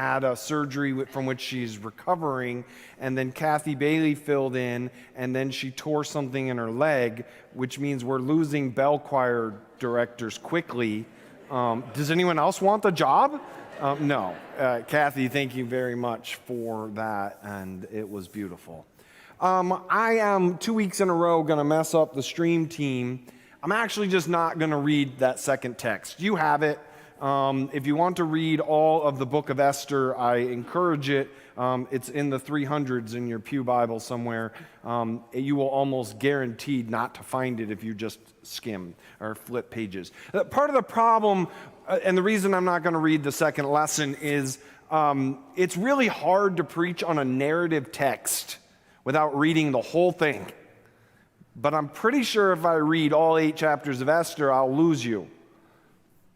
had a surgery from which she's recovering, and then Kathy Bailey filled in, and then she tore something in her leg, which means we're losing bell choir directors quickly. Does anyone else want the job? No. Kathy, thank you very much for that, and it was beautiful. I am 2 weeks in a row going to mess up the stream team. I'm actually just not going to read that second text. You have it. If you want to read all of the book of Esther, I encourage it. It's in the 300s in your pew Bible somewhere. You will almost guaranteed not to find it if you just skim or flip pages. Part of the problem, and the reason I'm not going to read the second lesson is it's really hard to preach on a narrative text without reading the whole thing. But I'm pretty sure if I read all 8 chapters of Esther, I'll lose you.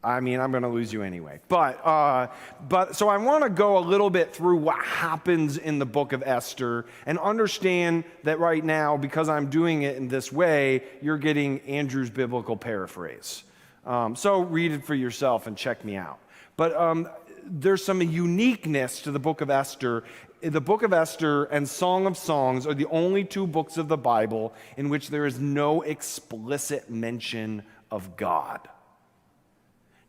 I mean, I'm going to lose you anyway. But so I want to go a little bit through what happens in the book of Esther and understand that right now, because I'm doing it in this way, you're getting Andrew's biblical paraphrase. So read it for yourself and check me out. But there's some uniqueness to the book of Esther. The book of Esther and Song of Songs are the only 2 books of the Bible in which there is no explicit mention of God.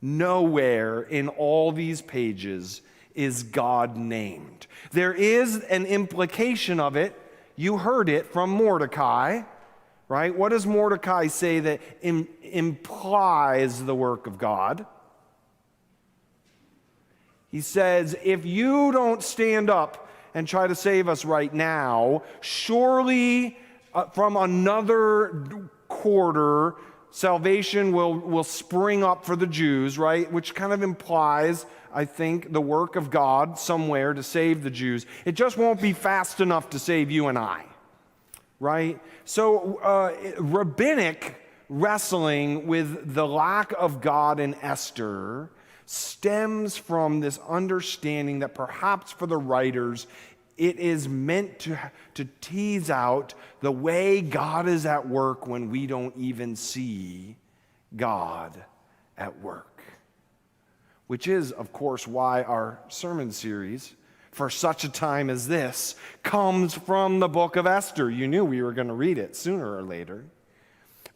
Nowhere in all these pages is God named. There is an implication of it. You heard it from Mordecai, right? What does Mordecai say that implies the work of God? He says, if you don't stand up and try to save us right now, surely from another quarter, salvation will spring up for the Jews, right? Which kind of implies, I think, the work of God somewhere to save the Jews. It just won't be fast enough to save you and I, right? So rabbinic wrestling with the lack of God in Esther stems from this understanding that perhaps for the writers, it is meant to tease out the way God is at work when we don't even see God at work. Which is, of course, why our sermon series, for such a time as this, comes from the book of Esther. You knew we were going to read it sooner or later.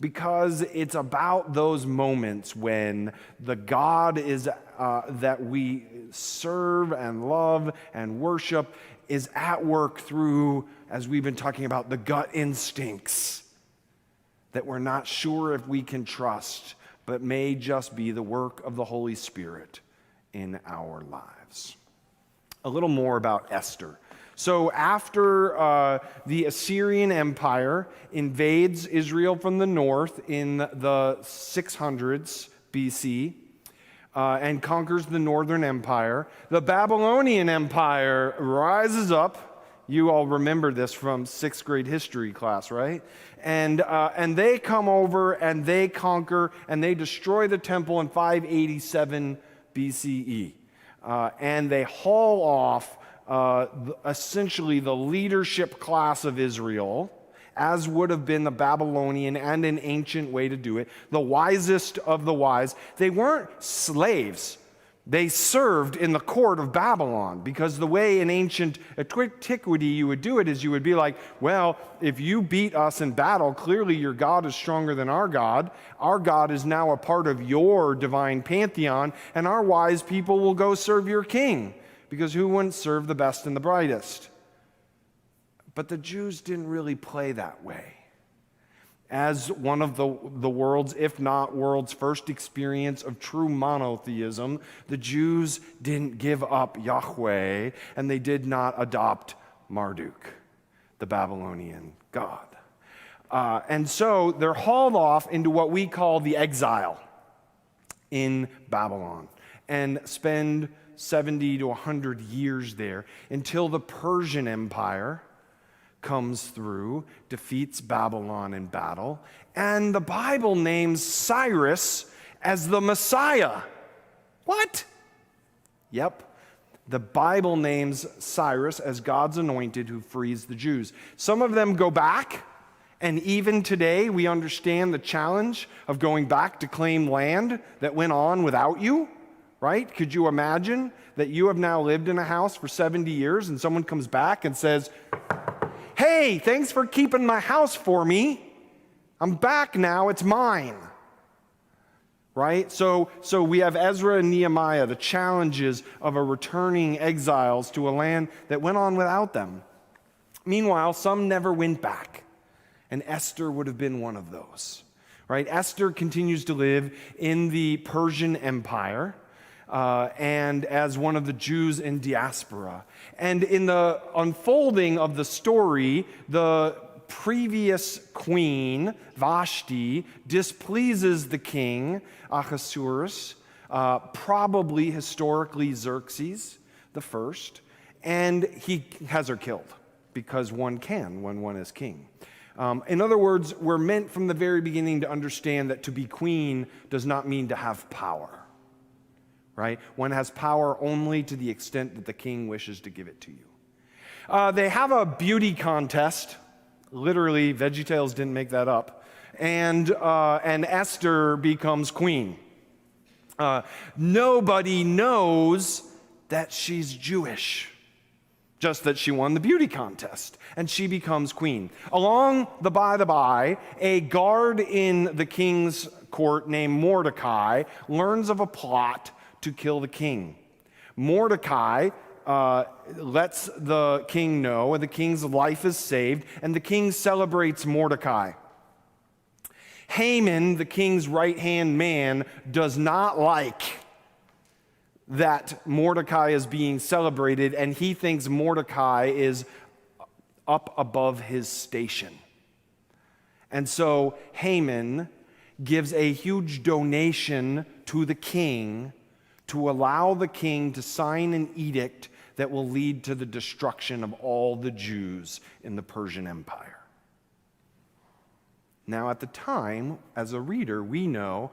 Because it's about those moments when the God is that we serve and love and worship is at work through, as we've been talking about, the gut instincts that we're not sure if we can trust, but may just be the work of the Holy Spirit in our lives. A little more about Esther. So after the Assyrian Empire invades Israel from the north in the 600s BC, and conquers the northern empire, the Babylonian Empire rises up. You all remember this from 6th grade history class, right? And they come over and they conquer and they destroy the temple in 587 BCE. And they haul off essentially the leadership class of Israel, as would have been the Babylonian and an ancient way to do it, the wisest of the wise. They weren't slaves. They served in the court of Babylon, because the way in ancient antiquity you would do it is you would be like, well, if you beat us in battle, clearly your God is stronger than our God. Our God is now a part of your divine pantheon, and our wise people will go serve your king, because who wouldn't serve the best and the brightest? But the Jews didn't really play that way. As one of the world's, if not world's, first experience of true monotheism, the Jews didn't give up Yahweh, and they did not adopt Marduk, the Babylonian god. And so they're hauled off into what we call the exile in Babylon and spend 70 to 100 years there until the Persian Empire comes through, defeats Babylon in battle, and the Bible names Cyrus as the Messiah. What? Yep. The Bible names Cyrus as God's anointed who frees the Jews. Some of them go back, and even today we understand the challenge of going back to claim land that went on without you, right? Could you imagine that you have now lived in a house for 70 years and someone comes back and says, hey, thanks for keeping my house for me. I'm back now, it's mine. Right? So we have Ezra and Nehemiah, the challenges of a returning exiles to a land that went on without them. Meanwhile, some never went back, and Esther would have been one of those. Right? Esther continues to live in the Persian Empire and as one of the Jews in diaspora. And in the unfolding of the story, the previous queen, Vashti, displeases the king, Ahasuerus, probably historically Xerxes the first, and he has her killed because one can when one is king. In other words, we're meant from the very beginning to understand that to be queen does not mean to have power, right? One has power only to the extent that the king wishes to give it to you. They have a beauty contest. Literally, VeggieTales didn't make that up. And Esther becomes queen. Nobody knows that she's Jewish, just that she won the beauty contest, and she becomes queen. Along the by, a guard in the king's court named Mordecai learns of a plot to kill the king. Mordecai lets the king know, and the king's life is saved, and the king celebrates Mordecai. Haman, the king's right-hand man, does not like that Mordecai is being celebrated, and he thinks Mordecai is up above his station. And so Haman gives a huge donation to the king to allow the king to sign an edict that will lead to the destruction of all the Jews in the Persian Empire. Now, at the time, as a reader, we know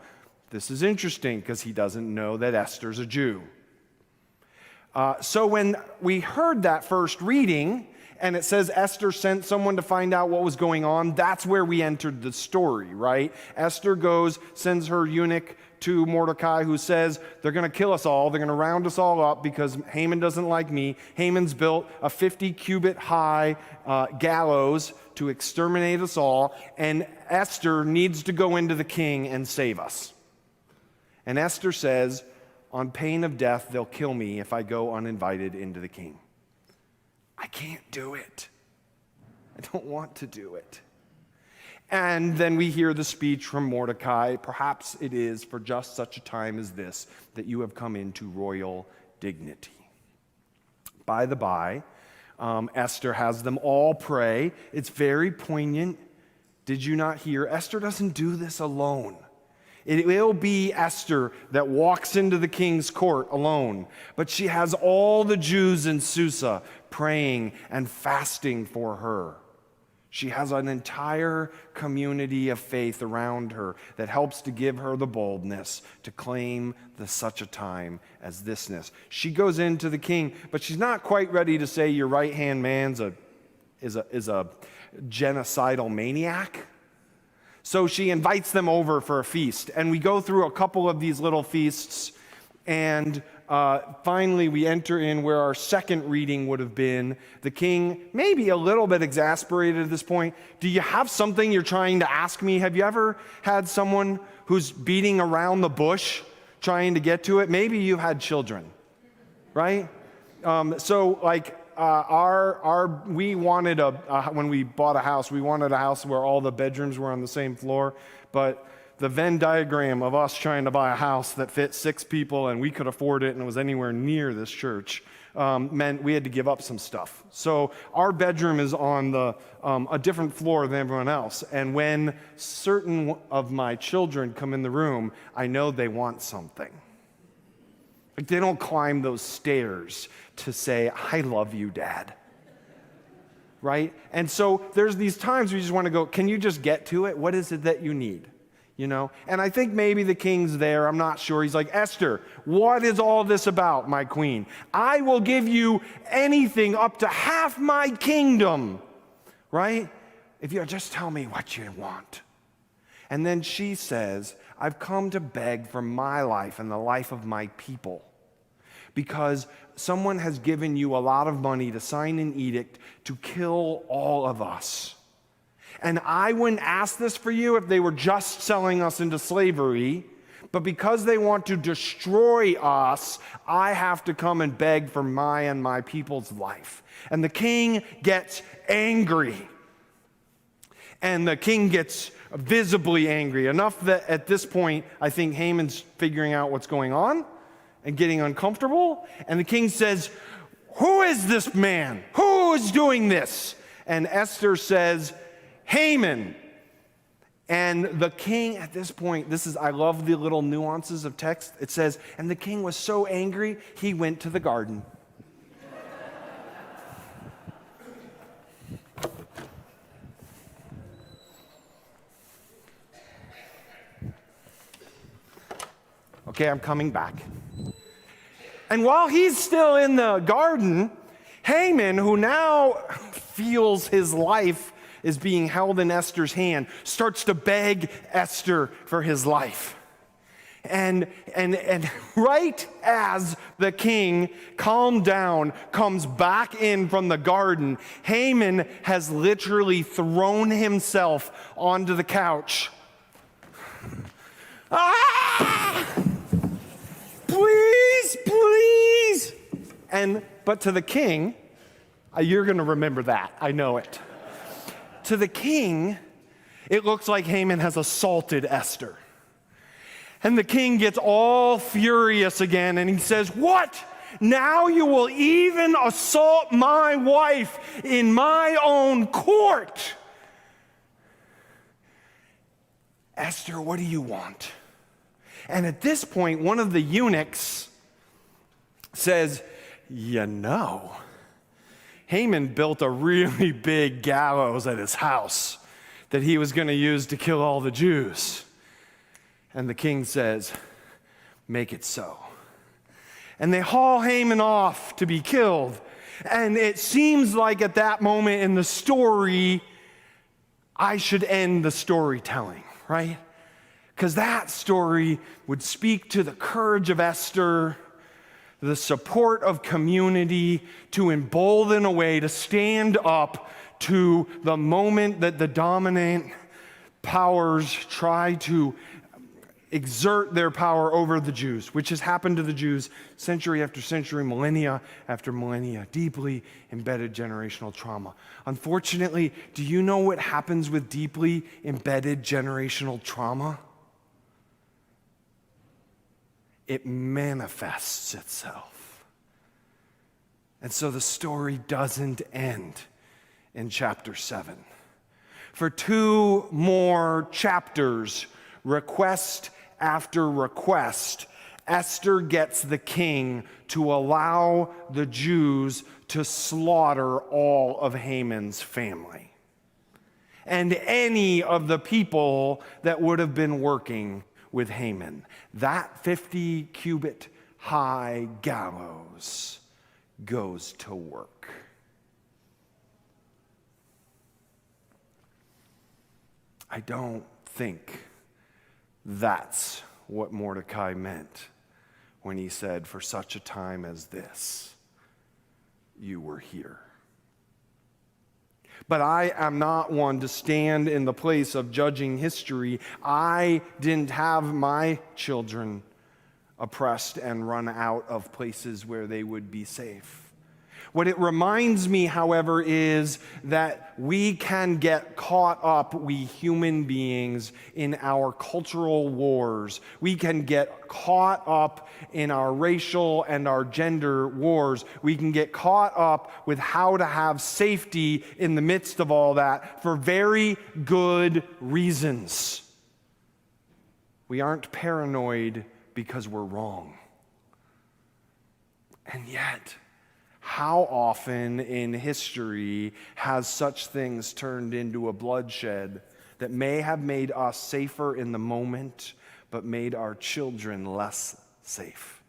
this is interesting because he doesn't know that Esther's a Jew. So when we heard that first reading, and it says Esther sent someone to find out what was going on, that's where we entered the story, right? Esther goes, sends her eunuch to Mordecai, who says, they're going to kill us all. They're going to round us all up because Haman doesn't like me. Haman's built a 50-cubit high gallows to exterminate us all, and Esther needs to go into the king and save us. And Esther says, on pain of death, they'll kill me if I go uninvited into the king. I can't do it. I don't want to do it. And then we hear the speech from Mordecai. Perhaps it is for just such a time as this that you have come into royal dignity. By the by, Esther has them all pray. It's very poignant. Did you not hear? Esther doesn't do this alone. It will be Esther that walks into the king's court alone, but she has all the Jews in Susa praying and fasting for her. She has an entire community of faith around her that helps to give her the boldness to claim such a time as thisness. She goes into the king, but she's not quite ready to say your right-hand man's is a genocidal maniac. So she invites them over for a feast, and we go through a couple of these little feasts, and finally we enter in where our second reading would have been. The king, maybe a little bit exasperated at this point. Do you have something you're trying to ask me? Have you ever had someone who's beating around the bush trying to get to it? Maybe you had children, right? We wanted when we bought a house, we wanted a house where all the bedrooms were on the same floor, but the Venn diagram of us trying to buy a house that fit 6 people and we could afford it and it was anywhere near this church meant we had to give up some stuff. So our bedroom is on a different floor than everyone else, and when certain of my children come in the room, I know they want something. Like they don't climb those stairs to say, I love you, Dad. Right? And so there's these times where you just want to go, can you just get to it? What is it that you need? You know? And I think maybe the king's there. I'm not sure. He's like, Esther, what is all this about, my queen? I will give you anything up to half my kingdom. Right? If you just tell me what you want. And then she says, I've come to beg for my life and the life of my people. Because someone has given you a lot of money to sign an edict to kill all of us. And I wouldn't ask this for you if they were just selling us into slavery, but because they want to destroy us, I have to come and beg for my and my people's life. And the king gets angry. And the king gets visibly angry, enough that at this point, I think Haman's figuring out what's going on and getting uncomfortable. And the king says, "Who is this man? Who is doing this?" And Esther says, "Haman." And the king at this point, I love the little nuances of text. It says, and the king was so angry, he went to the garden. Okay, I'm coming back. And while he's still in the garden, Haman, who now feels his life is being held in Esther's hand, starts to beg Esther for his life. And right as the king, calmed down, comes back in from the garden, Haman has literally thrown himself onto the couch. Ah! Please, please. But to the king, you're going to remember that. I know it. To the king, it looks like Haman has assaulted Esther. And the king gets all furious again, and he says, "What? Now you will even assault my wife in my own court? Esther, what do you want?" And at this point, one of the eunuchs says, Haman built a really big gallows at his house that he was going to use to kill all the Jews. And the king says, "Make it so." And they haul Haman off to be killed. And it seems like at that moment in the story, I should end the storytelling, right? Because that story would speak to the courage of Esther, the support of community, to embolden a way to stand up to the moment that the dominant powers try to exert their power over the Jews, which has happened to the Jews century after century, millennia after millennia, deeply embedded generational trauma. Unfortunately, do you know what happens with deeply embedded generational trauma? It manifests itself. And so the story doesn't end in chapter 7. For 2 more chapters, request after request, Esther gets the king to allow the Jews to slaughter all of Haman's family and any of the people that would have been working with Haman. That 50-cubit high gallows goes to work. I don't think that's what Mordecai meant when he said, "For such a time as this, you were here." But I am not one to stand in the place of judging history. I didn't have my children oppressed and run out of places where they would be safe. What it reminds me, however, is that we can get caught up, we human beings, in our cultural wars. We can get caught up in our racial and our gender wars. We can get caught up with how to have safety in the midst of all that for very good reasons. We aren't paranoid because we're wrong. And yet, how often in history has such things turned into a bloodshed that may have made us safer in the moment, but made our children less safe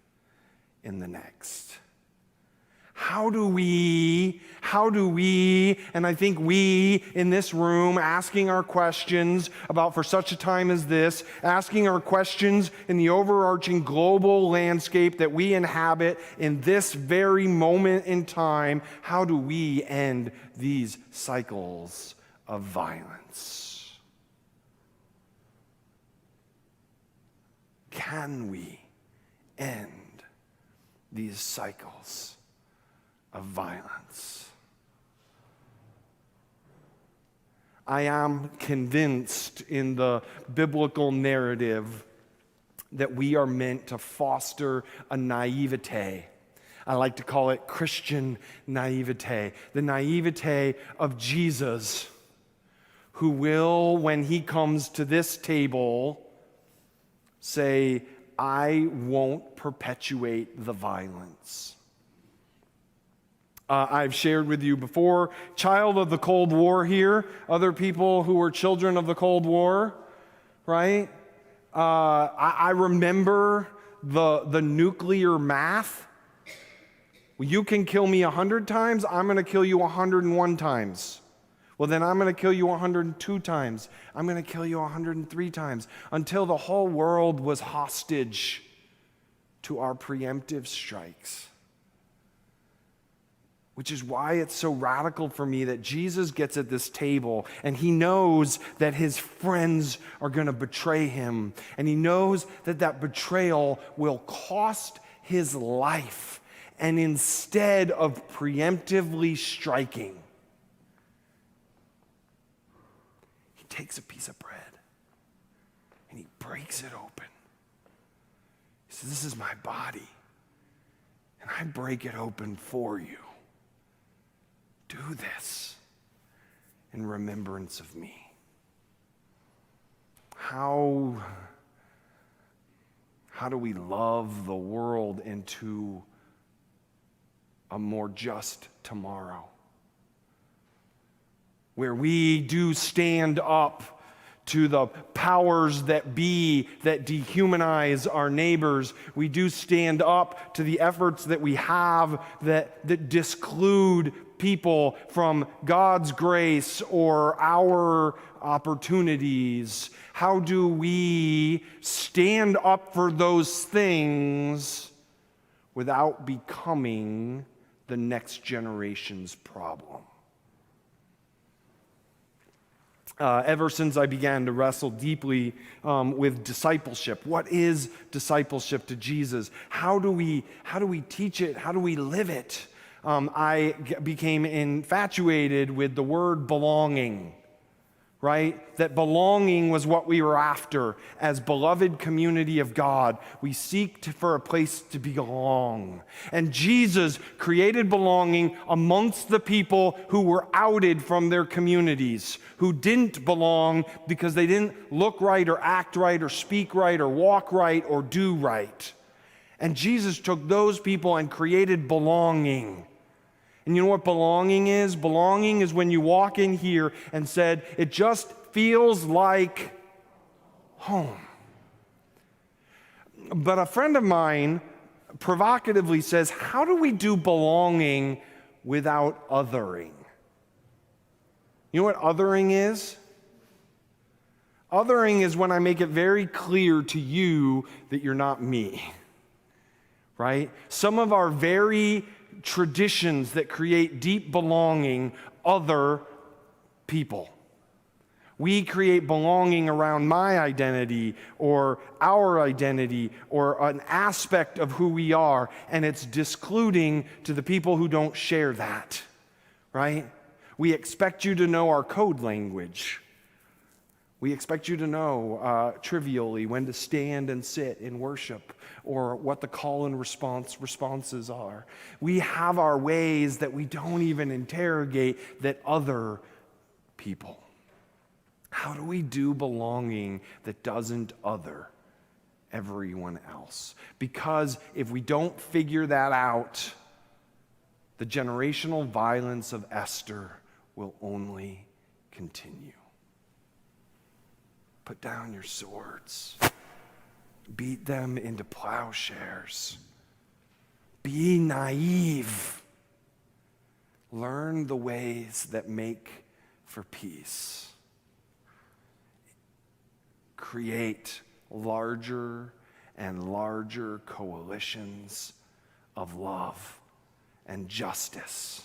in the next? How do we, and I think we in this room asking our questions about for such a time as this, asking our questions in the overarching global landscape that we inhabit in this very moment in time, how do we end these cycles of violence? Can we end these cycles of violence? I am convinced in the biblical narrative that we are meant to foster a naivete. I like to call it Christian naivete. The naivete of Jesus, who will, when he comes to this table, say, I won't perpetuate the violence. I've shared with you before, child of the Cold War here, other people who were children of the Cold War, right? I remember the nuclear math. Well, you can kill me 100 times, I'm going to kill you 101 times. Well, then I'm going to kill you 102 times. I'm going to kill you 103 times, until the whole world was hostage to our preemptive strikes. Which is why it's so radical for me that Jesus gets at this table and he knows that his friends are going to betray him. And he knows that that betrayal will cost his life. And instead of preemptively striking, he takes a piece of bread and he breaks it open. He says, this is my body, and I break it open for you. Do this in remembrance of me. How do we love the world into a more just tomorrow, where we do stand up to the powers that be that dehumanize our neighbors? We do stand up to the efforts that we have that disclude people from God's grace or our opportunities. How do we stand up for those things without becoming the next generation's problem? Ever since I began to wrestle deeply with discipleship, what is discipleship to Jesus? How do we teach it? How do we live it? I became infatuated with the word belonging, right? That belonging was what we were after as beloved community of God. We seek for a place to belong. And Jesus created belonging amongst the people who were outed from their communities, who didn't belong because they didn't look right or act right or speak right or walk right or do right. And Jesus took those people and created belonging. And you know what belonging is? Belonging is when you walk in here and said, it just feels like home. But a friend of mine provocatively says, how do we do belonging without othering? You know what othering is? Othering is when I make it very clear to you that you're not me, right? Some of our very traditions that create deep belonging other people. We create belonging around my identity or our identity or an aspect of who we are, and it's discluding to the people who don't share that, right? We expect you to know our code language. We expect you to know trivially when to stand and sit in worship or what the call and responses are. We have our ways that we don't even interrogate that other people. How do we do belonging that doesn't other everyone else? Because if we don't figure that out, the generational violence of Esther will only continue. Put down your swords. Beat them into plowshares. Be naive Learn the ways that make for peace. Create larger and larger coalitions of love and justice.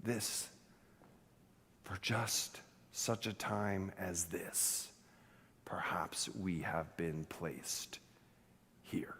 This, for just such a time as this, perhaps we have been placed here.